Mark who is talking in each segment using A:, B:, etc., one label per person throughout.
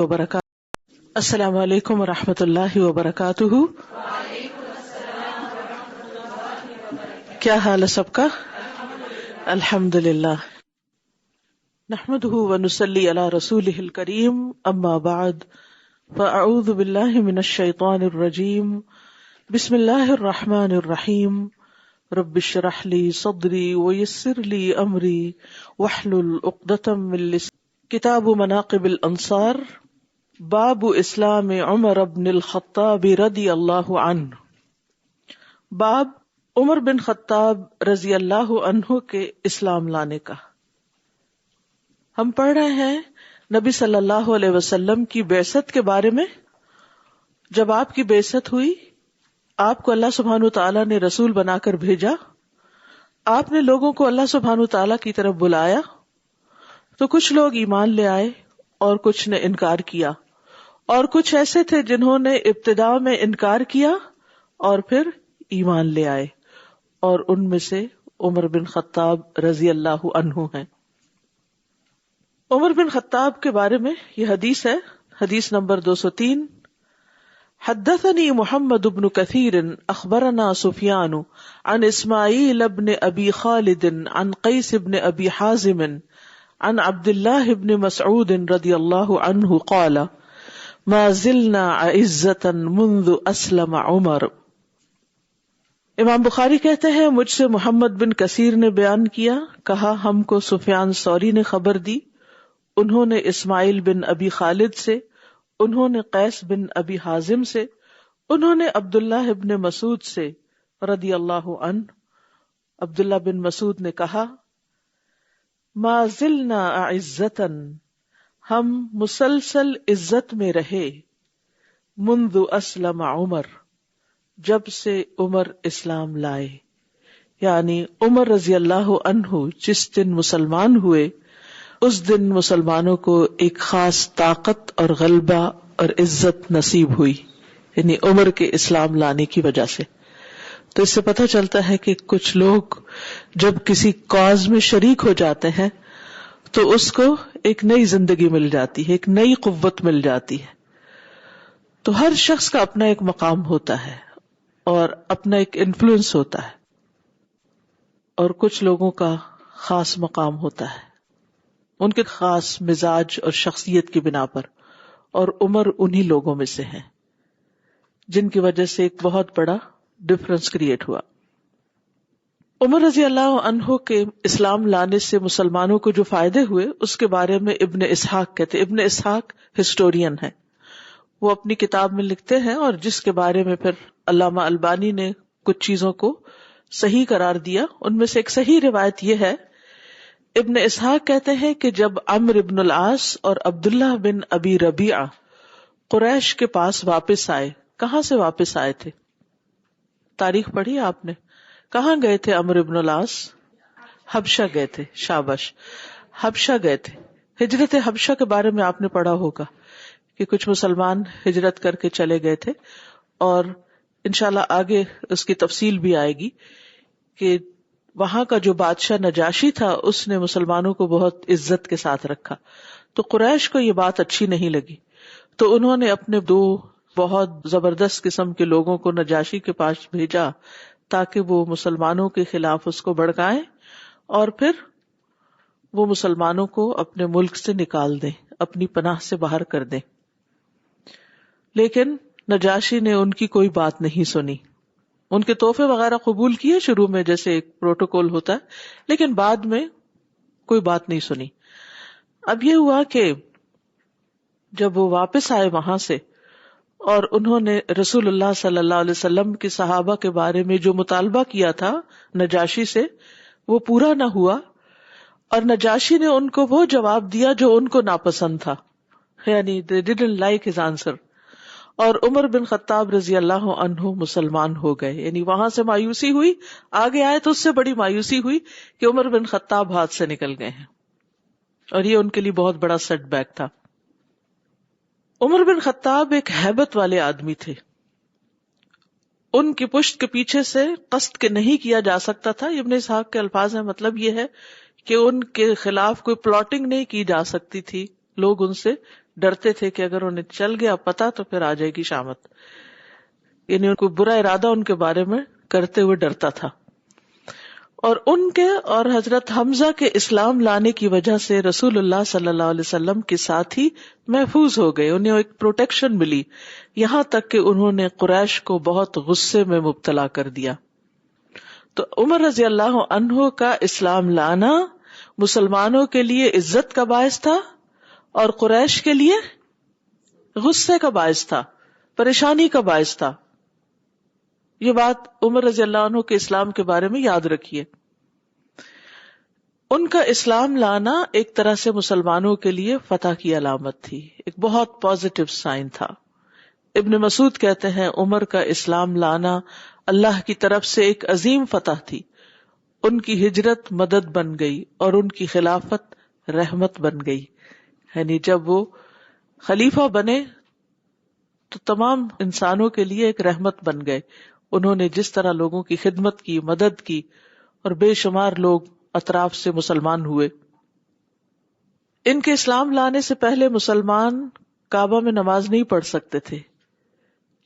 A: وبرکاتہ۔ السلام علیکم ورحمۃ اللہ وبرکاتہ۔ کیا حال ہے سب کا؟ الحمدللہ۔ نحمده ونصلی علی رسولہ الکریم، اما بعد فاعوذ باللہ من الشیطان الرجیم، بسم اللہ الرحمن الرحیم، رب اشرح لی صدری ویسر لی امری واحلل عقدۃ من لسانی۔ کتاب مناقب الانصار، باب اسلام عمر بن الخطاب رضی اللہ عنہ۔ باب عمر بن خطاب رضی اللہ عنہ کے اسلام لانے کا۔ ہم پڑھ رہے ہیں نبی صلی اللہ علیہ وسلم کی بعثت کے بارے میں۔ جب آپ کی بعثت ہوئی، آپ کو اللہ سبحانہ وتعالیٰ نے رسول بنا کر بھیجا، آپ نے لوگوں کو اللہ سبحانہ وتعالیٰ کی طرف بلایا، تو کچھ لوگ ایمان لے آئے اور کچھ نے انکار کیا، اور کچھ ایسے تھے جنہوں نے ابتداء میں انکار کیا اور پھر ایمان لے آئے، اور ان میں سے عمر بن خطاب رضی اللہ عنہ ہیں۔ عمر بن خطاب کے بارے میں یہ حدیث ہے، حدیث نمبر 203۔ حدثني محمد بن كثير اخبرنا سفيان عن اسماعيل بن ابي خالد عن قيس بن ابي حازم عن عبد الله بن مسعود رضي الله عنه قال ما زلنا عزة منذ اسلم عمر۔ امام بخاری کہتے ہیں مجھ سے محمد بن کثیر نے بیان کیا، کہا ہم کو سفیان ثوری نے خبر دی، انہوں نے اسماعیل بن ابی خالد سے، انہوں نے قیس بن ابی حازم سے، انہوں نے عبداللہ بن مسعود سے رضی اللہ عنہ۔ عبداللہ بن مسعود نے کہا ما زلنا عزتا، ہم مسلسل عزت میں رہے، منذ اسلم عمر، جب سے عمر اسلام لائے، یعنی عمر رضی اللہ عنہ جس دن مسلمان ہوئے، اس دن مسلمانوں کو ایک خاص طاقت اور غلبہ اور عزت نصیب ہوئی، یعنی عمر کے اسلام لانے کی وجہ سے۔ تو اس سے پتہ چلتا ہے کہ کچھ لوگ جب کسی کاز میں شریک ہو جاتے ہیں تو اس کو ایک نئی زندگی مل جاتی ہے، ایک نئی قوت مل جاتی ہے۔ تو ہر شخص کا اپنا ایک مقام ہوتا ہے اور اپنا ایک انفلوئنس ہوتا ہے، اور کچھ لوگوں کا خاص مقام ہوتا ہے ان کے خاص مزاج اور شخصیت کی بنا پر، اور عمر انہی لوگوں میں سے ہیں جن کی وجہ سے ایک بہت بڑا ڈفرنس کریٹ ہوا۔ عمر رضی اللہ عنہ کے اسلام لانے سے مسلمانوں کو جو فائدے ہوئے اس کے بارے میں ابن اسحاق کہتے، ابن اسحاق ہسٹورین ہے، وہ اپنی کتاب میں لکھتے ہیں، اور جس کے بارے میں پھر علامہ البانی نے کچھ چیزوں کو صحیح قرار دیا۔ ان میں سے ایک صحیح روایت یہ ہے، ابن اسحاق کہتے ہیں کہ جب عمرو بن العاص اور عبداللہ بن ابی ربیعہ قریش کے پاس واپس آئے، کہاں سے واپس آئے تھے؟ تاریخ پڑھی آپ نے؟ کہاں گئے تھے عمرو بن العاص؟ حبشہ گئے تھے، شاباش، حبشہ گئے تھے۔ ہجرت حبشہ کے بارے میں آپ نے پڑھا ہوگا کہ کچھ مسلمان ہجرت کر کے چلے گئے تھے، اور انشاءاللہ آگے اس کی تفصیل بھی آئے گی کہ وہاں کا جو بادشاہ نجاشی تھا اس نے مسلمانوں کو بہت عزت کے ساتھ رکھا، تو قریش کو یہ بات اچھی نہیں لگی، تو انہوں نے اپنے دو بہت زبردست قسم کے لوگوں کو نجاشی کے پاس بھیجا تاکہ وہ مسلمانوں کے خلاف اس کو بھڑکائیں اور پھر وہ مسلمانوں کو اپنے ملک سے نکال دیں، اپنی پناہ سے باہر کر دیں۔ لیکن نجاشی نے ان کی کوئی بات نہیں سنی، ان کے تحفے وغیرہ قبول کیے شروع میں جیسے ایک پروٹوکول ہوتا ہے، لیکن بعد میں کوئی بات نہیں سنی۔ اب یہ ہوا کہ جب وہ واپس آئے وہاں سے اور انہوں نے رسول اللہ صلی اللہ علیہ وسلم کے صحابہ کے بارے میں جو مطالبہ کیا تھا نجاشی سے وہ پورا نہ ہوا، اور نجاشی نے ان کو وہ جواب دیا جو ان کو ناپسند تھا، یعنی they didn't like his answer، اور عمر بن خطاب رضی اللہ عنہ مسلمان ہو گئے۔ یعنی وہاں سے مایوسی ہوئی، آگے آئے تو اس سے بڑی مایوسی ہوئی کہ عمر بن خطاب ہاتھ سے نکل گئے ہیں، اور یہ ان کے لیے بہت بڑا سیٹ بیک تھا۔ عمر بن خطاب ایک ہیبت والے آدمی تھے، ان کی پشت کے پیچھے سے قصد کے نہیں کیا جا سکتا تھا۔ ابن اسحاق کے الفاظ ہیں، مطلب یہ ہے کہ ان کے خلاف کوئی پلاٹنگ نہیں کی جا سکتی تھی، لوگ ان سے ڈرتے تھے کہ اگر انہیں چل گیا پتا تو پھر آ جائے گی شامت، یعنی ان کو برا ارادہ ان کے بارے میں کرتے ہوئے ڈرتا تھا. اور ان کے اور حضرت حمزہ کے اسلام لانے کی وجہ سے رسول اللہ صلی اللہ علیہ وسلم کے ساتھی محفوظ ہو گئے، انہیں ایک پروٹیکشن ملی، یہاں تک کہ انہوں نے قریش کو بہت غصے میں مبتلا کر دیا. تو عمر رضی اللہ عنہ کا اسلام لانا مسلمانوں کے لیے عزت کا باعث تھا اور قریش کے لیے غصے کا باعث تھا، پریشانی کا باعث تھا. یہ بات عمر رضی اللہ عنہ کے اسلام کے بارے میں یاد رکھیے. ان کا اسلام لانا ایک طرح سے مسلمانوں کے لیے فتح کی علامت تھی، ایک بہت پازیٹیو سائن تھا. ابن مسعود کہتے ہیں عمر کا اسلام لانا اللہ کی طرف سے ایک عظیم فتح تھی. ان کی ہجرت مدد بن گئی اور ان کی خلافت رحمت بن گئی. یعنی جب وہ خلیفہ بنے تو تمام انسانوں کے لیے ایک رحمت بن گئے. انہوں نے جس طرح لوگوں کی خدمت کی، مدد کی، اور بے شمار لوگ اطراف سے مسلمان ہوئے. ان کے اسلام لانے سے پہلے مسلمان کعبہ میں نماز نہیں پڑھ سکتے تھے،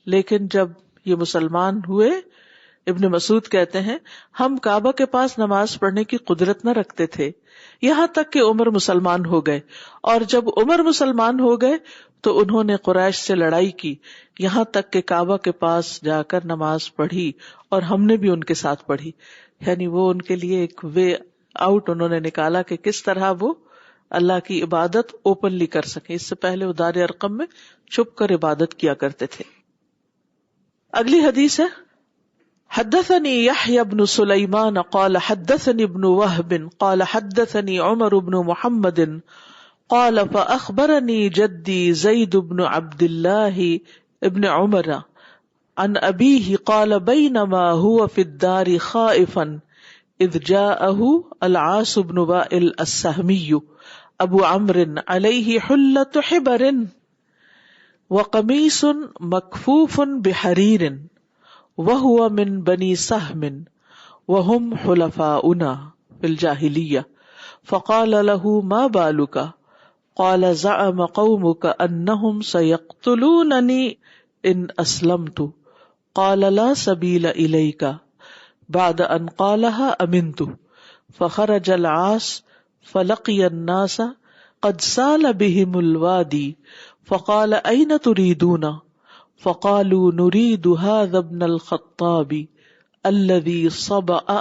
A: لیکن جب یہ مسلمان ہوئے، ابن مسعود کہتے ہیں ہم کعبہ کے پاس نماز پڑھنے کی قدرت نہ رکھتے تھے، یہاں تک کہ عمر مسلمان ہو گئے. اور جب عمر مسلمان ہو گئے تو انہوں نے قریش سے لڑائی کی، یہاں تک کہ کعبہ کے پاس جا کر نماز پڑھی اور ہم نے بھی ان کے ساتھ پڑھی. یعنی وہ ان کے لیے ایک وے آؤٹ انہوں نے نکالا کہ کس طرح وہ اللہ کی عبادت اوپنلی کر سکیں. اس سے پہلے وہ دار ارقم میں چھپ کر عبادت کیا کرتے تھے. اگلی حدیث ہے حدثني يحيى بن سليمان قال حدثني ابن وهب قال حدثني عمر بن محمد قال فأخبرني جدي زيد بن عبد الله ابن عمر عن أبيه قال بينما هو في الدار خائفا إذ جاءه العاص بن وائل السهمي أبو عمرو عليه حلة حبر وقميص مكفوف بحرير وهو من بني سهم وهم حلفاؤنا في الجاهلية فقال له ما بالك قال زعم قومك أنهم سيقتلونني إن أسلمت قال لا سبيل إليك بعد أن قالها أمنت فخرج العاص فلقي الناس قد سال بهم الوادي فقال أين تريدون فقالوا نريد هذا ابن الخطاب الذي صبأ.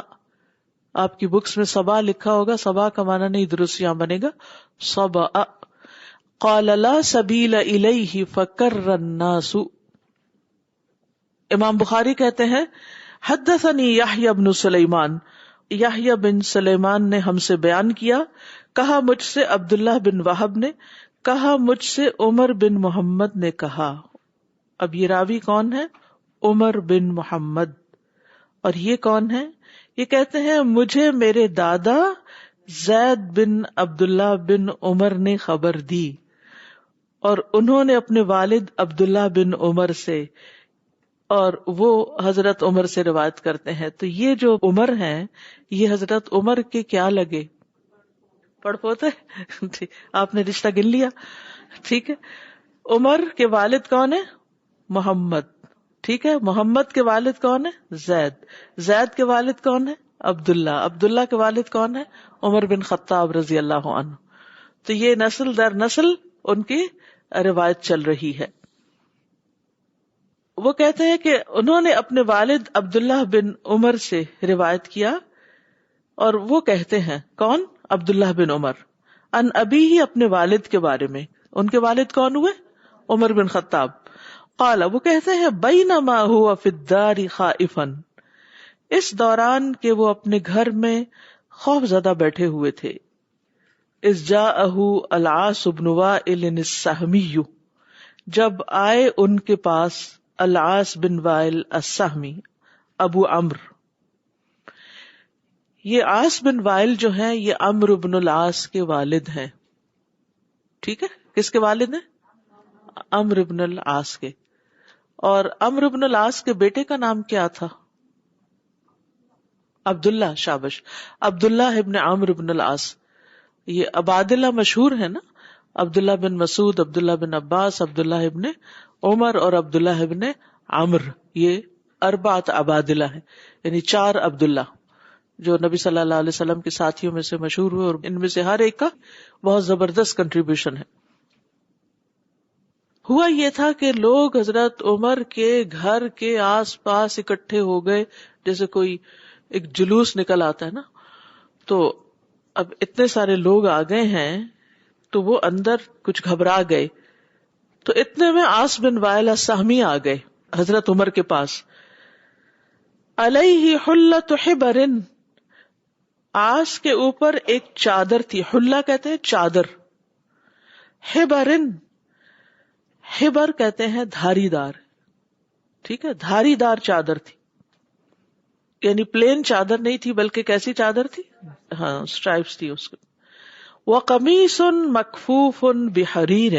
A: آپ کی بکس میں صبا لکھا ہوگا، صبا کا معنی نہیں درست یہاں بنے گا صبأ. قال لا سبیل الیہ فکر الناس. امام بخاری کہتے ہیں حدثنی یحییٰ بن سلیمان، یحییٰ بن سلیمان نے ہم سے بیان کیا، کہا مجھ سے عبداللہ بن وہب نے، کہا مجھ سے عمر بن محمد نے کہا. اب یہ راوی کون ہے؟ عمر بن محمد. اور یہ کون ہے؟ یہ کہتے ہیں مجھے میرے دادا زید بن عبداللہ بن عمر نے خبر دی، اور انہوں نے اپنے والد عبداللہ بن عمر سے، اور وہ حضرت عمر سے روایت کرتے ہیں. تو یہ جو عمر ہیں یہ حضرت عمر کے کیا لگے؟ پڑ پوتے. آپ نے رشتہ گن لیا. ٹھیک ہے. عمر کے والد کون ہے؟ محمد. ٹھیک ہے. محمد کے والد کون ہے؟ زید. زید کے والد کون ہے؟ عبداللہ. عبداللہ کے والد کون ہے؟ عمر بن خطاب رضی اللہ عنہ. تو یہ نسل در نسل ان کی روایت چل رہی ہے. وہ کہتے ہیں کہ انہوں نے اپنے والد عبداللہ بن عمر سے روایت کیا، اور وہ کہتے ہیں کون؟ عبداللہ بن عمر، ان ابی ہی اپنے والد کے بارے میں. ان کے والد کون ہوئے؟ عمر بن خطاب. قال وہ کہتے ہیں بینما ہوا فی الدار خائفا، اس دوران کہ وہ اپنے گھر میں خوف زدہ بیٹھے ہوئے تھے. اذ جاءہ العاص بن وائل السہمی، جب آئے ان کے پاس العاص بن وائل السہمی ابو عمرو. یہ عاص بن وائل جو ہیں یہ عمرو بن العاص کے والد ہیں. ٹھیک ہے. کس کے والد ہیں؟ عمرو بن العاص کے. اور عمرو بن العاص کے بیٹے کا نام کیا تھا؟ عبداللہ. شابش. عبداللہ ابن عمرو بن العاص. یہ عبادلہ مشہور ہے نا، عبداللہ بن مسعود، عبداللہ بن عباس، عبداللہ ابن عمر اور عبداللہ ابن عمر، یہ اربعۃ عبادلہ ہے، یعنی 4 عبداللہ جو نبی صلی اللہ علیہ وسلم کے ساتھیوں میں سے مشہور ہوئے، اور ان میں سے ہر ایک کا بہت زبردست کنٹریبیوشن ہے. ہوا یہ تھا کہ لوگ حضرت عمر کے گھر کے آس پاس اکٹھے ہو گئے، جیسے کوئی ایک جلوس نکل آتا ہے نا، تو اب اتنے سارے لوگ آ گئے ہیں تو وہ اندر کچھ گھبرا گئے. تو اتنے میں عاص بن وائل السہمی آ گئے حضرت عمر کے پاس. علیہ حلۃ حبر، عاص کے اوپر ایک چادر تھی. حلہ کہتے ہیں چادر، حبرن، حبر کہتے ہیں دھاری دار، ٹھیک ہے، دھاری دار چادر تھی، یعنی پلین چادر نہیں تھی بلکہ کیسی چادر تھی، ہاں اسٹرائپس تھی اس کو. وقمیص مکفوف بحریر،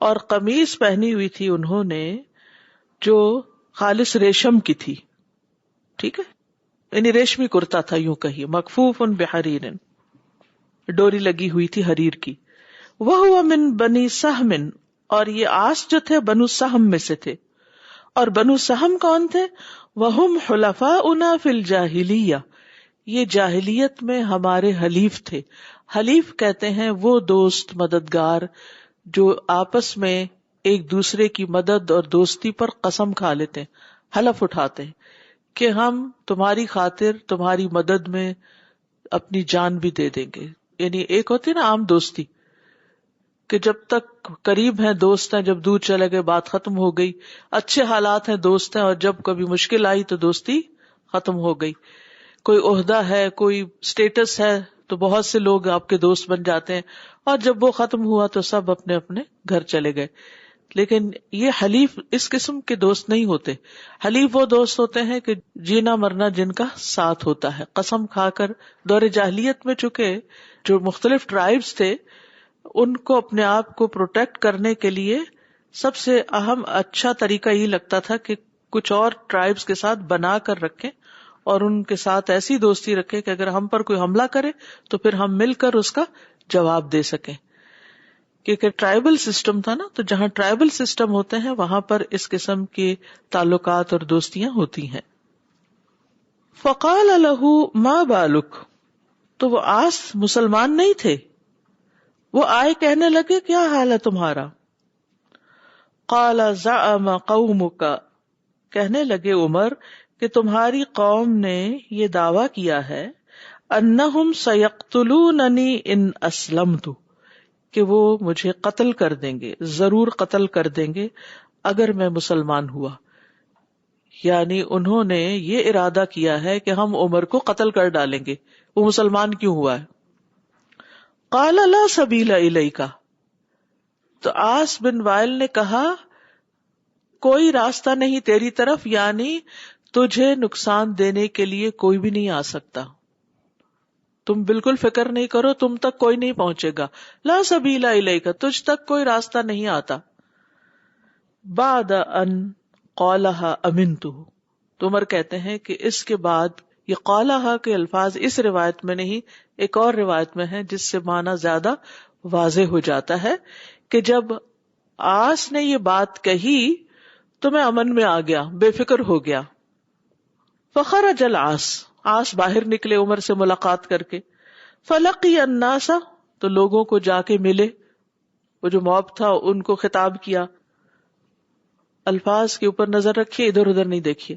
A: اور قمیص پہنی ہوئی تھی انہوں نے جو خالص ریشم کی تھی، ٹھیک ہے، یعنی ریشمی کرتا تھا یوں کہیے. مکفوف بحریر، ڈوری لگی ہوئی تھی حریر کی. وہو من بنی سہم، اور یہ عاص جو تھے بنو سہم میں سے تھے. اور بنو سہم کون تھے؟ وہم حلفاؤنا فی الجاہلیہ، یہ جاہلیت میں ہمارے حلیف تھے. حلیف کہتے ہیں وہ دوست مددگار جو آپس میں ایک دوسرے کی مدد اور دوستی پر قسم کھا لیتے ہیں، حلف اٹھاتے ہیں کہ ہم تمہاری خاطر تمہاری مدد میں اپنی جان بھی دے دیں گے. یعنی ایک ہوتی نا عام دوستی کہ جب تک قریب ہیں دوست ہیں، جب دور چلے گئے بات ختم ہو گئی. اچھے حالات ہیں دوست ہیں، اور جب کبھی مشکل آئی تو دوستی ختم ہو گئی. کوئی عہدہ ہے، کوئی سٹیٹس ہے تو بہت سے لوگ آپ کے دوست بن جاتے ہیں، اور جب وہ ختم ہوا تو سب اپنے اپنے گھر چلے گئے. لیکن یہ حلیف اس قسم کے دوست نہیں ہوتے. حلیف وہ دوست ہوتے ہیں کہ جینا مرنا جن کا ساتھ ہوتا ہے، قسم کھا کر. دور جاہلیت میں چونکہ جو مختلف ٹرائبز تھے ان کو اپنے آپ کو پروٹیکٹ کرنے کے لیے سب سے اہم اچھا طریقہ یہ لگتا تھا کہ کچھ اور ٹرائبز کے ساتھ بنا کر رکھیں اور ان کے ساتھ ایسی دوستی رکھیں کہ اگر ہم پر کوئی حملہ کرے تو پھر ہم مل کر اس کا جواب دے سکیں. کیونکہ ٹرائبل سسٹم تھا نا، تو جہاں ٹرائبل سسٹم ہوتے ہیں وہاں پر اس قسم کے تعلقات اور دوستیاں ہوتی ہیں. فقال له ما بالک، تو وہ عاص مسلمان نہیں تھے، وہ آئے کہنے لگے کیا حال ہے تمہارا. قال زعم قومک، کہنے لگے عمر کہ تمہاری قوم نے یہ دعویٰ کیا ہے انہم سیقتلوننی ان اسلمت، کہ وہ مجھے قتل کر دیں گے، ضرور قتل کر دیں گے اگر میں مسلمان ہوا. یعنی انہوں نے یہ ارادہ کیا ہے کہ ہم عمر کو قتل کر ڈالیں گے، وہ مسلمان کیوں ہوا ہے. قال لا سبیل الیک، تو عاص بن وائل نے کہا کوئی راستہ نہیں تیری طرف، یعنی تجھے نقصان دینے کے لیے کوئی بھی نہیں آ سکتا، تم بالکل فکر نہیں کرو، تم تک کوئی نہیں پہنچے گا. لا سبیل الیک، تجھ تک کوئی راستہ نہیں آتا. بعد ان قالها امنتہ، تو عمر کہتے ہیں کہ اس کے بعد یہ قالها کے الفاظ اس روایت میں نہیں، ایک اور روایت میں ہے جس سے معنی زیادہ واضح ہو جاتا ہے کہ جب عاص نے یہ بات کہی تو میں امن میں آ گیا، بے فکر ہو گیا. فخرج العاص، عاص باہر نکلے عمر سے ملاقات کر کے. فلقی الناس، تو لوگوں کو جا کے ملے، وہ جو موب تھا ان کو خطاب کیا. الفاظ کے اوپر نظر رکھیے، ادھر ادھر نہیں دیکھیے.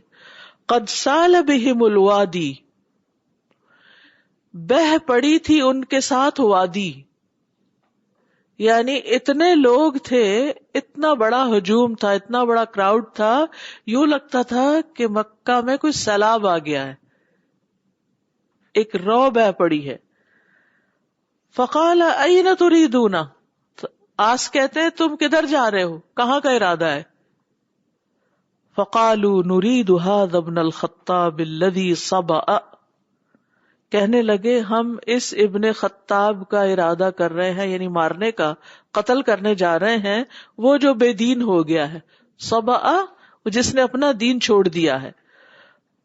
A: قد سال بہم الوادی، بہ پڑی تھی ان کے ساتھ وادی، یعنی اتنے لوگ تھے، اتنا بڑا ہجوم تھا، اتنا بڑا کراؤڈ تھا، یوں لگتا تھا کہ مکہ میں کوئی سیلاب آ گیا ہے، ایک رو بہ پڑی ہے. فقال این تریدون، عاص کہتے ہیں تم کدھر جا رہے ہو، کہاں کا ارادہ ہے. فقالوا نريد هذا ابن الخطاب الذي صبأ، کہنے لگے ہم اس ابن خطاب کا ارادہ کر رہے ہیں، یعنی مارنے کا، قتل کرنے جا رہے ہیں، وہ جو بے دین ہو گیا ہے. صبأ، جس نے اپنا دین چھوڑ دیا ہے.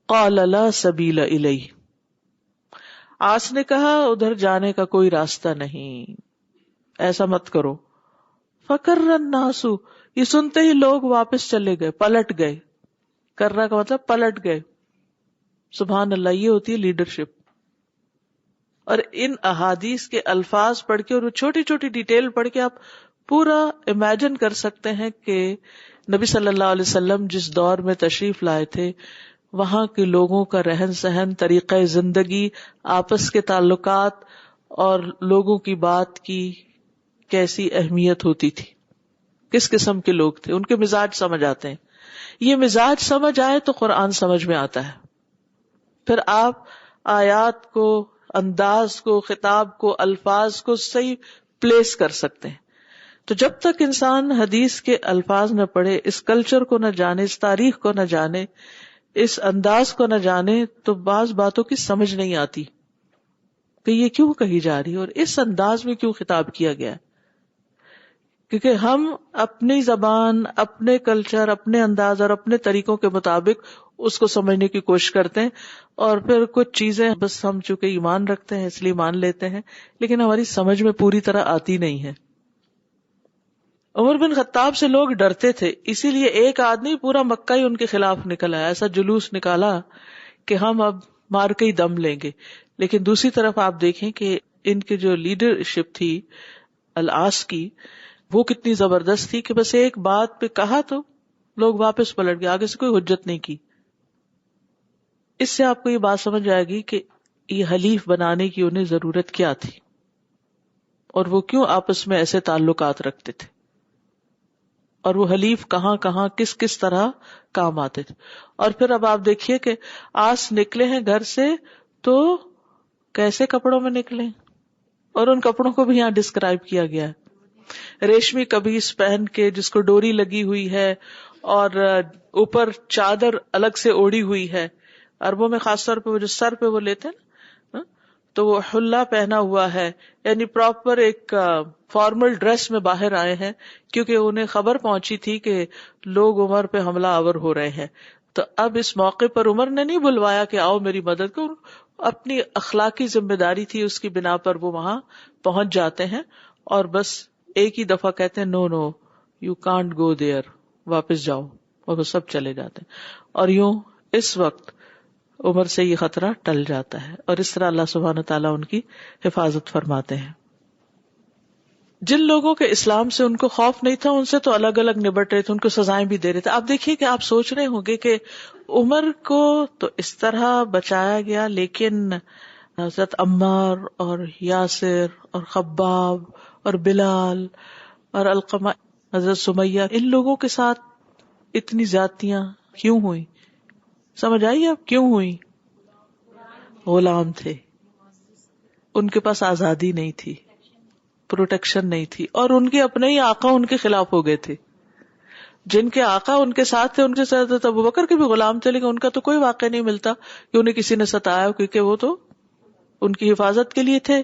A: قال لا سبیل الیہ، عاص نے کہا ادھر جانے کا کوئی راستہ نہیں. ایسا مت کرو. فَكَرَّ النَّاسُ، یہ سنتے ہی لوگ واپس چلے گئے، پلٹ گئے. کرنا کا مطلب پلٹ گئے. سبحان اللہ، یہ ہوتی ہے لیڈرشپ. اور ان احادیث کے الفاظ پڑھ کے اور وہ چھوٹی چھوٹی ڈیٹیل پڑھ کے آپ پورا امیجن کر سکتے ہیں کہ نبی صلی اللہ علیہ وسلم جس دور میں تشریف لائے تھے وہاں کے لوگوں کا رہن سہن، طریقہ زندگی، آپس کے تعلقات اور لوگوں کی بات کی کیسی اہمیت ہوتی تھی، کس قسم کے لوگ تھے، ان کے مزاج سمجھ آتے ہیں. یہ مزاج سمجھ آئے تو قرآن سمجھ میں آتا ہے. پھر آپ آیات کو، انداز کو، خطاب کو، الفاظ کو صحیح پلیس کر سکتے ہیں. تو جب تک انسان حدیث کے الفاظ نہ پڑھے، اس کلچر کو نہ جانے، اس تاریخ کو نہ جانے، اس انداز کو نہ جانے، تو بعض باتوں کی سمجھ نہیں آتی کہ یہ کیوں کہی جا رہی ہے اور اس انداز میں کیوں خطاب کیا گیا ہے. کیونکہ ہم اپنی زبان، اپنے کلچر، اپنے انداز اور اپنے طریقوں کے مطابق اس کو سمجھنے کی کوشش کرتے ہیں، اور پھر کچھ چیزیں بس ہم چونکہ ایمان رکھتے ہیں اس لیے مان لیتے ہیں، لیکن ہماری سمجھ میں پوری طرح آتی نہیں ہے. عمر بن خطاب سے لوگ ڈرتے تھے، اسی لیے ایک آدمی پورا مکہ ہی ان کے خلاف نکل آیا، ایسا جلوس نکالا کہ ہم اب مار کے ہی دم لیں گے. لیکن دوسری طرف آپ دیکھیں کہ ان کی جو لیڈرشپ تھی العاص کی، وہ کتنی زبردست تھی کہ بس ایک بات پہ کہا تو لوگ واپس پلٹ گئے، آگے سے کوئی حجت نہیں کی. اس سے آپ کو یہ بات سمجھ آئے گی کہ یہ حلیف بنانے کی انہیں ضرورت کیا تھی اور وہ کیوں آپس میں ایسے تعلقات رکھتے تھے، اور وہ حلیف کہاں کہاں کس کس طرح کام آتے تھے. اور پھر اب آپ دیکھیے کہ آس نکلے ہیں گھر سے تو کیسے کپڑوں میں نکلے، اور ان کپڑوں کو بھی یہاں ڈسکرائب کیا گیا ہے. ریشمی قمیص پہن کے جس کو ڈوری لگی ہوئی ہے اور اوپر چادر الگ سے اوڑی ہوئی ہے. عربوں میں خاص طور پہ وہ جو سر پہ وہ لیتے ہیں تو وہ حلہ پہنا ہوا ہے، یعنی پراپر ایک فارمل ڈریس میں باہر آئے ہیں، کیونکہ انہیں خبر پہنچی تھی کہ لوگ عمر پہ حملہ آور ہو رہے ہیں. تو اب اس موقع پر عمر نے نہیں بلوایا کہ آؤ میری مدد کرو، اپنی اخلاقی ذمہ داری تھی اس کی بنا پر وہ وہاں پہنچ جاتے ہیں اور بس ایک ہی دفعہ کہتے ہیں نو نو یو کانٹ گو دیئر، واپس جاؤ، اور وہ سب چلے جاتے ہیں. اور یوں اس وقت عمر سے یہ خطرہ ٹل جاتا ہے، اور اس طرح اللہ سبحانہ تعالیٰ ان کی حفاظت فرماتے ہیں. جن لوگوں کے اسلام سے ان کو خوف نہیں تھا ان سے تو الگ الگ نبٹ رہے تھے، ان کو سزائیں بھی دے رہے تھے. آپ دیکھیے کہ آپ سوچ رہے ہوں گے کہ عمر کو تو اس طرح بچایا گیا، لیکن حضرت عمار اور یاسر اور خباب اور بلال اور علقمہ، حضرت سمیہ، ان لوگوں کے ساتھ اتنی زیادتیاں کیوں ہوئی؟ سمجھ آئی اب کیوں ہوئی؟ غلام تھے، ان کے پاس آزادی نہیں تھی، پروٹیکشن نہیں تھی، اور ان کے اپنے ہی آقا ان کے خلاف ہو گئے تھے. جن کے آقا ان کے ساتھ تھے، ان کے ساتھ ابوبکر کے بھی غلام تھے، لیکن ان کا تو کوئی واقعہ نہیں ملتا کہ انہیں کسی نے ستایا، کیونکہ وہ تو ان کی حفاظت کے لیے تھے.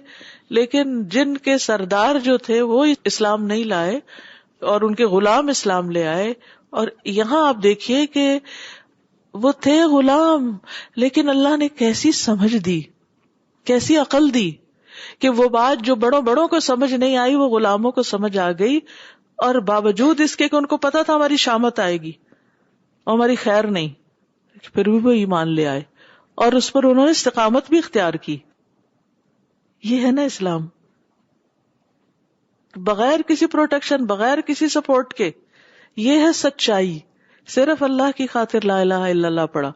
A: لیکن جن کے سردار جو تھے وہ اسلام نہیں لائے اور ان کے غلام اسلام لے آئے. اور یہاں آپ دیکھیے کہ وہ تھے غلام، لیکن اللہ نے کیسی سمجھ دی، کیسی عقل دی کہ وہ بات جو بڑوں کو سمجھ نہیں آئی وہ غلاموں کو سمجھ آ گئی، اور باوجود اس کے کہ ان کو پتا تھا ہماری شامت آئے گی اور ہماری خیر نہیں، پھر بھی وہ ایمان لے آئے اور اس پر انہوں نے استقامت بھی اختیار کی. یہ ہے نا اسلام، بغیر کسی پروٹیکشن، بغیر کسی سپورٹ کے. یہ ہے سچائی. صرف اللہ کی خاطر لا الہ الا اللہ پڑھا.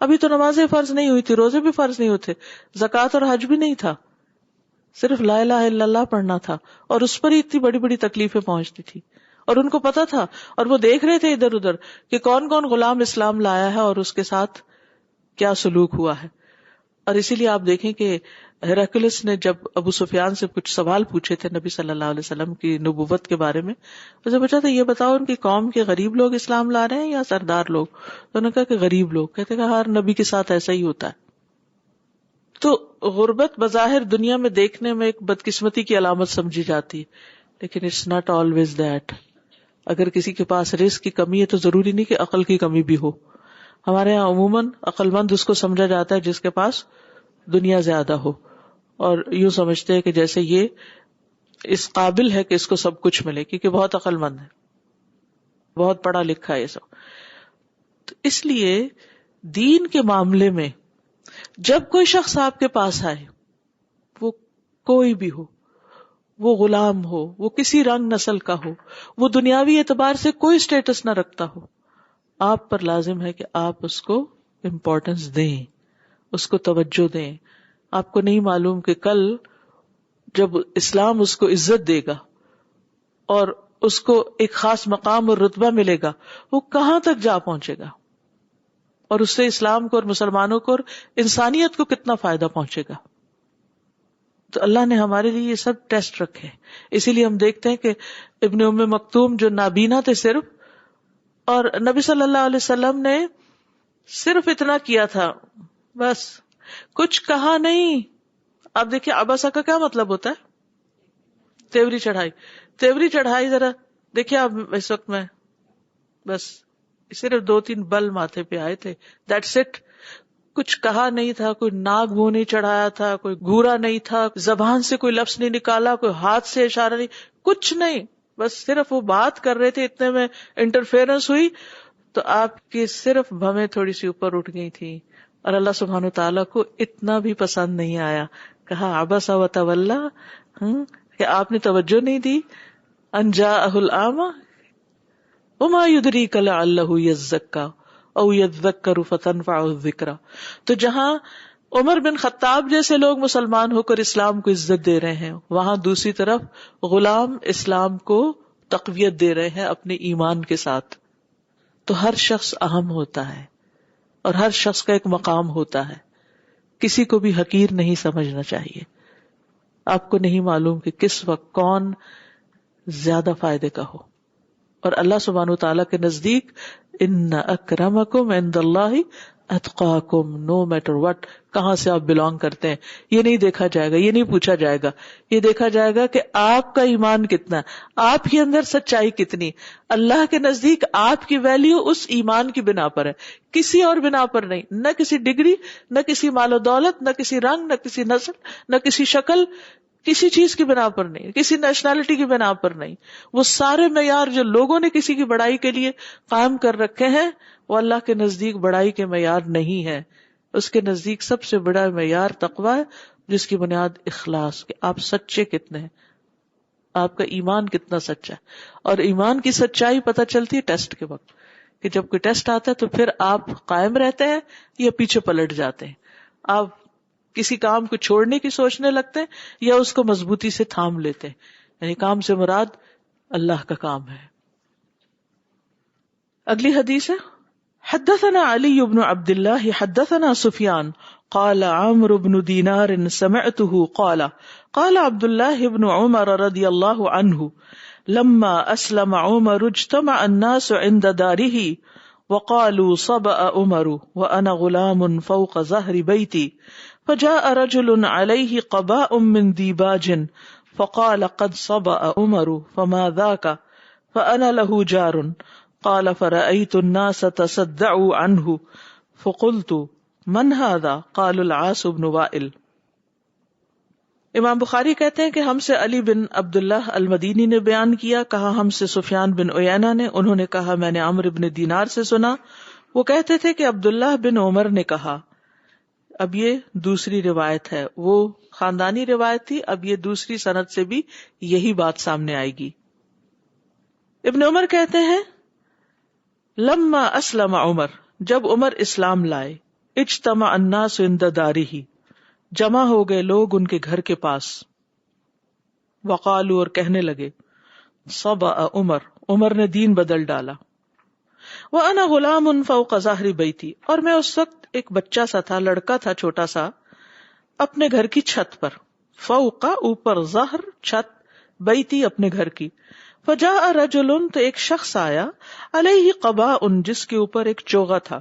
A: ابھی تو نمازیں فرض نہیں ہوئی تھی، روزے بھی فرض نہیں ہوتے، زکوٰۃ اور حج بھی نہیں تھا، صرف لا الہ الا اللہ پڑھنا تھا، اور اس پر ہی اتنی بڑی بڑی تکلیفیں پہنچتی تھی. اور ان کو پتا تھا، اور وہ دیکھ رہے تھے ادھر ادھر کہ کون کون غلام اسلام لایا ہے اور اس کے ساتھ کیا سلوک ہوا ہے. اور اسی لیے آپ دیکھیں کہ ہیراکلس نے جب ابو سفیان سے کچھ سوال پوچھے تھے نبی صلی اللہ علیہ وسلم کی نبوت کے بارے میں، اسے پوچھا تھا یہ بتاؤ ان کی قوم کے غریب لوگ اسلام لا رہے ہیں یا سردار لوگ؟ تو انہوں نے کہا کہ غریب لوگ. کہتے کہ ہر نبی کے ساتھ ایسا ہی ہوتا ہے. تو غربت بظاہر دنیا میں دیکھنے میں ایک بدقسمتی کی علامت سمجھی جاتی ہے، لیکن اٹس ناٹ آلویز دیٹ. اگر کسی کے پاس رزق کی کمی ہے تو ضروری نہیں کہ عقل کی کمی بھی ہو. ہمارے یہاں عموماً عقل مند اس کو سمجھا جاتا ہے جس کے پاس دنیا زیادہ ہو، اور یوں سمجھتے ہیں کہ جیسے یہ اس قابل ہے کہ اس کو سب کچھ ملے، کیونکہ بہت عقل مند ہے، بہت پڑھا لکھا ہے یہ سب. تو اس لیے دین کے معاملے میں جب کوئی شخص آپ کے پاس آئے، وہ کوئی بھی ہو، وہ غلام ہو، وہ کسی رنگ نسل کا ہو، وہ دنیاوی اعتبار سے کوئی سٹیٹس نہ رکھتا ہو، آپ پر لازم ہے کہ آپ اس کو امپورٹنس دیں، اس کو توجہ دیں. آپ کو نہیں معلوم کہ کل جب اسلام اس کو عزت دے گا اور اس کو ایک خاص مقام اور رتبہ ملے گا، وہ کہاں تک جا پہنچے گا، اور اس سے اسلام کو اور مسلمانوں کو اور انسانیت کو کتنا فائدہ پہنچے گا. تو اللہ نے ہمارے لیے یہ سب ٹیسٹ رکھے. اسی لیے ہم دیکھتے ہیں کہ ابن ام مکتوم جو نابینا تھے صرف، اور نبی صلی اللہ علیہ وسلم نے صرف اتنا کیا تھا، بس کچھ کہا نہیں. آپ دیکھیں عباسہ کا کیا مطلب ہوتا ہے؟ تیوری چڑھائی. تیوری چڑھائی ذرا دیکھیں آپ اس وقت میں، بس صرف 2-3 بل ماتھے پہ آئے تھے، دیٹس اٹ. کچھ کہا نہیں تھا، کوئی ناک منہ نہیں چڑھایا تھا، کوئی گھورا نہیں تھا، زبان سے کوئی لفظ نہیں نکالا، کوئی ہاتھ سے اشارہ نہیں، کچھ نہیں. بس صرف وہ بات کر رہے تھے، اتنے میں انٹرفیئرنس ہوئی تو آپ کی صرف بھویں تھوڑی سی اوپر اٹھ گئی تھی، اور اللہ سبحانہ وتعالیٰ کو اتنا بھی پسند نہیں آیا. کہا عبس و تولی، کہ آپ نے توجہ نہیں دی. ان جاءہ الاعمی وما یدریک لعلہ یزکی او یذکر فتنفعہ الذکری. تو جہاں عمر بن خطاب جیسے لوگ مسلمان ہو کر اسلام کو عزت دے رہے ہیں، وہاں دوسری طرف غلام اسلام کو تقویت دے رہے ہیں اپنے ایمان کے ساتھ. تو ہر شخص اہم ہوتا ہے اور ہر شخص کا ایک مقام ہوتا ہے، کسی کو بھی حقیر نہیں سمجھنا چاہیے. آپ کو نہیں معلوم کہ کس وقت کون زیادہ فائدے کا ہو. اور اللہ سبحانہ وتعالیٰ کے نزدیک ان اکرمکم عند اللہ اتقاکم، نو میٹر وٹ، کہاں سے آپ بلانگ کرتے ہیں، یہ نہیں دیکھا جائے گا، یہ نہیں پوچھا جائے گا. یہ دیکھا جائے گا کہ آپ کا ایمان کتنا ہے، آپ کے اندر سچائی کتنی. اللہ کے نزدیک آپ کی ویلیو اس ایمان کی بنا پر ہے، کسی اور بنا پر نہیں. نہ کسی ڈگری، نہ کسی مال و دولت، نہ کسی رنگ، نہ کسی نسل، نہ کسی شکل، کسی چیز کی بنا پر نہیں، کسی نیشنلٹی کی بنا پر نہیں. وہ سارے معیار جو لوگوں نے کسی کی بڑائی کے لیے قائم کر رکھے ہیں، وہ اللہ کے نزدیک بڑائی کے معیار نہیں ہے. اس کے نزدیک سب سے بڑا معیار تقویٰ ہے، جس کی بنیاد اخلاص، کہ آپ سچے کتنے ہیں، آپ کا ایمان کتنا سچا ہے. اور ایمان کی سچائی پتہ چلتی ہے ٹیسٹ کے وقت، کہ جب کوئی ٹیسٹ آتا ہے تو پھر آپ قائم رہتے ہیں یا پیچھے پلٹ جاتے ہیں، آپ کسی کام کو چھوڑنے کی سوچنے لگتے ہیں یا اس کو مضبوطی سے تھام لیتے ہیں. یعنی کام سے مراد اللہ کا کام ہے. اگلی حدیث ہے، حدثنا علی بن عبد اللہ حدثنا سفیان قال عمرو بن دینار سمعته قال قال عبد الله بن عمر رضی اللہ عنہ لما اسلم عمر اجتمع الناس عند داره وقالوا صبأ عمر وانا غلام فوق ظهر بيتي فجاء رجل عليه قباء من ديباج فقال قد صبأ عمر فما ذاك فانا له جار قال فرأيت الناس تصدعوا عنه فقلت من هذا قالوا العاص بن وائل. امام بخاری کہتے ہیں کہ ہم سے علی بن عبداللہ المدینی نے بیان کیا، کہا ہم سے سفیان بن عیینہ نے، انہوں نے کہا میں نے عمرو بن دینار سے سنا، وہ کہتے تھے کہ عبداللہ بن عمر نے کہا. اب یہ دوسری روایت ہے، وہ خاندانی روایت تھی، اب یہ دوسری سند سے بھی یہی بات سامنے آئے گی. ابن عمر کہتے ہیں لما اسلم عمر، جب عمر اسلام لائے، اجتمع الناس عند دارہ، جمع ہو گئے لوگ ان کے گھر کے پاس، وقالوا، اور کہنے لگے، صبأ عمر، عمر نے دین بدل ڈالا، وانا غلام فوق ظہر بیتی، اور میں اس وقت ایک بچہ سا تھا، لڑکا تھا چھوٹا سا، اپنے گھر کی چھت پر، فوق اوپر، ظہر چھت، بیتی اپنے گھر کی. فجاء رجل، تو ایک شخص آیا، علیہ قباء، جس کے اوپر ایک چوغا تھا.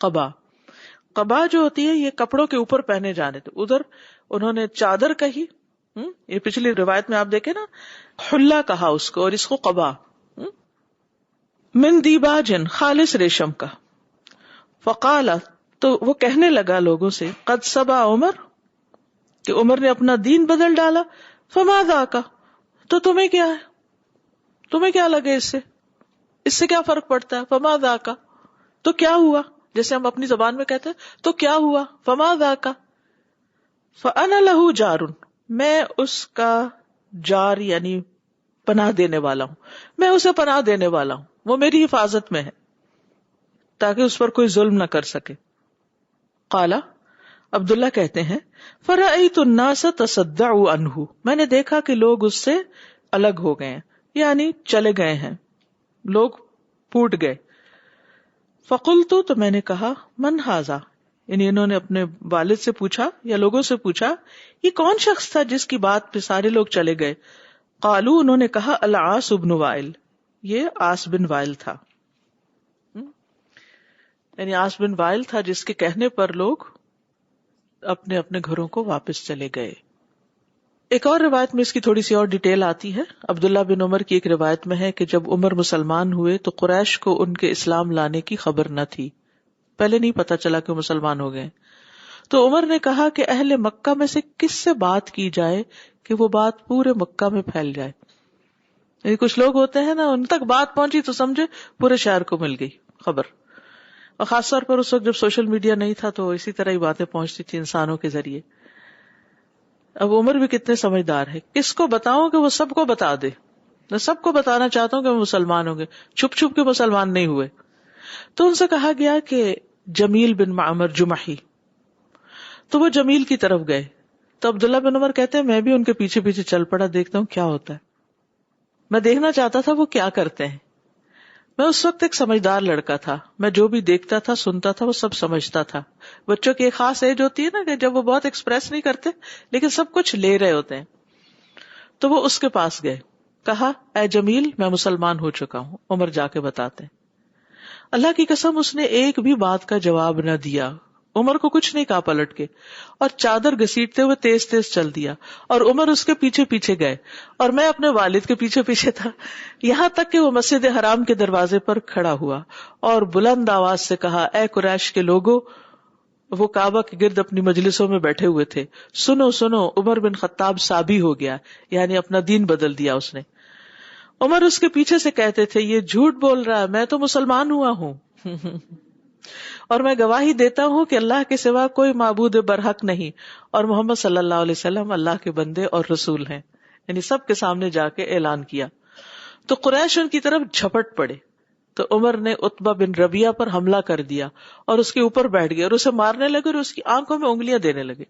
A: قبا جو ہوتی ہے یہ کپڑوں کے اوپر پہنے جانے تھے، ادھر انہوں نے چادر کہی، یہ پچھلی روایت میں آپ دیکھیں نا حلہ کہا اس کو، اور اس کو قبا. من دیباجن، خالص ریشم کا. فقال، تو وہ کہنے لگا لوگوں سے، قد صبا عمر، کہ عمر نے اپنا دین بدل ڈالا. فما ذاک، تو تمہیں کیا ہے، تمہیں کیا لگے اس سے کیا فرق پڑتا ہے؟ فما ذاک، تو کیا ہوا، جیسے ہم اپنی زبان میں کہتے ہیں تو کیا ہوا، فما ذاک، فانا لہ جار، میں اس کا جار یعنی پناہ دینے والا ہوں، میں اسے پناہ دینے والا ہوں، وہ میری حفاظت میں ہے تاکہ اس پر کوئی ظلم نہ کر سکے. قال، عبداللہ کہتے ہیں فرأیت الناس تصدعوا عنہ، میں نے دیکھا کہ لوگ اس سے الگ ہو گئے ہیں، یعنی چلے گئے ہیں، لوگ پھوٹ گئے. فقلت، تو میں نے کہا من ھذا، یعنی انہوں نے اپنے والد سے پوچھا یا لوگوں سے پوچھا یہ کون شخص تھا جس کی بات پہ سارے لوگ چلے گئے؟ قالوا، انہوں نے کہا العاص بن وائل، یہ عاص بن وائل تھا، یعنی عاص بن وائل تھا جس کے کہنے پر لوگ اپنے اپنے گھروں کو واپس چلے گئے. ایک اور روایت میں اس کی تھوڑی سی اور ڈیٹیل آتی ہے. عبداللہ بن عمر کی ایک روایت میں ہے کہ جب عمر مسلمان ہوئے تو قریش کو ان کے اسلام لانے کی خبر نہ تھی، پہلے نہیں پتا چلا کہ وہ مسلمان ہو گئے. تو عمر نے کہا کہ اہل مکہ میں سے کس سے بات کی جائے کہ وہ بات پورے مکہ میں پھیل جائے. یعنی کچھ لوگ ہوتے ہیں نا، ان تک بات پہنچی تو سمجھے پورے شہر کو مل گئی خبر. اور خاص طور پر اس وقت جب سوشل میڈیا نہیں تھا تو اسی طرح ہی باتیں پہنچتی تھی انسانوں کے ذریعے. اب عمر بھی کتنے سمجھدار ہے، کس کو بتاؤں کہ وہ سب کو بتا دے. میں سب کو بتانا چاہتا ہوں کہ وہ مسلمان ہوں گے، چھپ چھپ کے مسلمان نہیں ہوئے. تو ان سے کہا گیا کہ جمیل بن معمر جمحی، تو وہ جمیل کی طرف گئے. تو عبداللہ بن عمر کہتے ہیں میں بھی ان کے پیچھے پیچھے چل پڑا، دیکھتا ہوں کیا ہوتا ہے. میں دیکھنا چاہتا تھا وہ کیا کرتے ہیں. میں اس وقت ایک سمجھدار لڑکا تھا، میں جو بھی دیکھتا تھا سنتا تھا وہ سب سمجھتا تھا. بچوں کی ایک خاص ایج ہوتی ہے نا کہ جب وہ بہت ایکسپریس نہیں کرتے لیکن سب کچھ لے رہے ہوتے ہیں. تو وہ اس کے پاس گئے، کہا اے جمیل میں مسلمان ہو چکا ہوں. عمر جا کے بتاتے ہیں. اللہ کی قسم اس نے ایک بھی بات کا جواب نہ دیا، عمر کو کچھ نہیں کہا پلٹ کے، اور چادر گھسیٹتے ہوئے تیز تیز چل دیا. اور عمر اس کے پیچھے پیچھے گئے اور میں اپنے والد کے پیچھے پیچھے تھا، یہاں تک کہ وہ مسجد حرام کے دروازے پر کھڑا ہوا اور بلند آواز سے کہا اے قریش کے لوگو، وہ کعبہ کے گرد اپنی مجلسوں میں بیٹھے ہوئے تھے، سنو سنو، عمر بن خطاب صابی ہو گیا، یعنی اپنا دین بدل دیا اس نے. عمر اس کے پیچھے سے کہتے تھے یہ جھوٹ بول رہا ہے، میں تو مسلمان ہوا ہوں اور میں گواہی دیتا ہوں کہ اللہ کے سوا کوئی معبود برحق نہیں اور محمد صلی اللہ علیہ وسلم اللہ کے بندے اور رسول ہیں. یعنی سب کے سامنے جا کے اعلان کیا. تو قریش ان کی طرف جھپٹ پڑے. تو عمر نے عتبہ بن ربیعہ پر حملہ کر دیا اور اس کے اوپر بیٹھ گئے اور اسے مارنے لگے اور اس کی آنکھوں میں انگلیاں دینے لگے.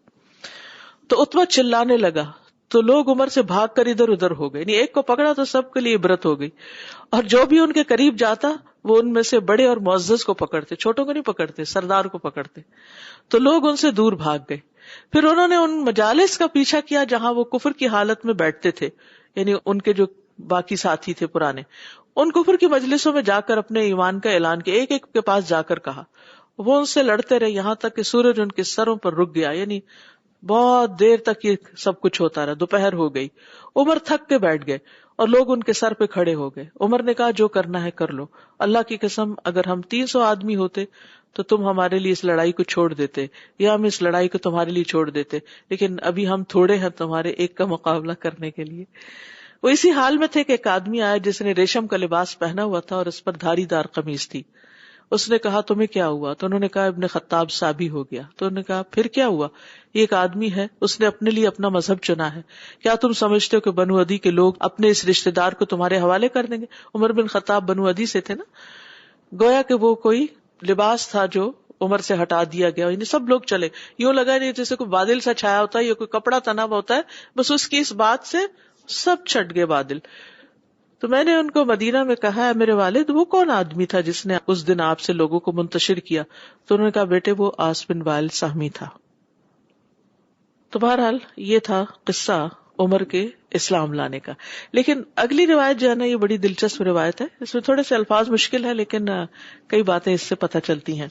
A: تو عتبہ چلانے لگا تو لوگ عمر سے بھاگ کر ادھر ادھر ہو گئے. یعنی ایک کو پکڑا تو سب کے لیے عبرت ہو گئی. اور جو بھی ان کے قریب جاتا وہ ان میں سے بڑے اور معزز کو پکڑتے، چھوٹوں کو نہیں پکڑتے، سردار کو پکڑتے. تو لوگ ان سے دور بھاگ گئے. پھر انہوں نے ان مجالس کا پیچھا کیا جہاں وہ کفر کی حالت میں بیٹھتے تھے، یعنی ان کے جو باقی ساتھی تھے پرانے، ان کفر کی مجلسوں میں جا کر اپنے ایمان کا اعلان کیا. ایک ایک کے پاس جا کر کہا. وہ ان سے لڑتے رہے یہاں تک کہ سورج ان کے سروں پر رک گیا. یعنی بہت دیر تک یہ سب کچھ ہوتا رہا. دوپہر ہو گئی. عمر تھک کے بیٹھ گئے اور لوگ ان کے سر پہ کھڑے ہو گئے. عمر نے کہا جو کرنا ہے کر لو، اللہ کی قسم اگر ہم 300 آدمی ہوتے تو تم ہمارے لیے اس لڑائی کو چھوڑ دیتے یا ہم اس لڑائی کو تمہارے لیے چھوڑ دیتے، لیکن ابھی ہم تھوڑے ہیں تمہارے ایک کا مقابلہ کرنے کے لیے. وہ اسی حال میں تھے کہ ایک آدمی آیا جس نے ریشم کا لباس پہنا ہوا تھا اور اس پر دھاری دار قمیص تھی. اس نے کہا تمہیں کیا ہوا؟ تو انہوں نے کہا ابن خطاب صابی ہو گیا. تو انہوں نے کہا پھر کیا ہوا؟ یہ ایک آدمی ہے، اس نے اپنے لیے اپنا مذہب چنا ہے، کیا تم سمجھتے ہو کہ بنو عدی کے لوگ اپنے اس رشتہ دار کو تمہارے حوالے کر دیں گے؟ عمر بن خطاب بنو عدی سے تھے نا. گویا کہ وہ کوئی لباس تھا جو عمر سے ہٹا دیا گیا. یعنی سب لوگ چلے، یوں لگا نہیں جیسے کوئی بادل سا چھایا ہوتا ہے یا کوئی کپڑا تنا ہوا ہوتا ہے، بس اس کی اس بات سے سب چھٹ گئے بادل. تو میں نے ان کو مدینہ میں کہا ہے میرے والد وہ کون آدمی تھا جس نے اس دن آپ سے لوگوں کو منتشر کیا؟ تو انہوں نے کہا بیٹے وہ عاص بن وائل سہمی تھا. تو بہرحال یہ تھا قصہ عمر کے اسلام لانے کا. لیکن اگلی روایت جو ہے نا یہ بڑی دلچسپ روایت ہے. اس میں تھوڑے سے الفاظ مشکل ہے لیکن کئی باتیں اس سے پتہ چلتی ہیں.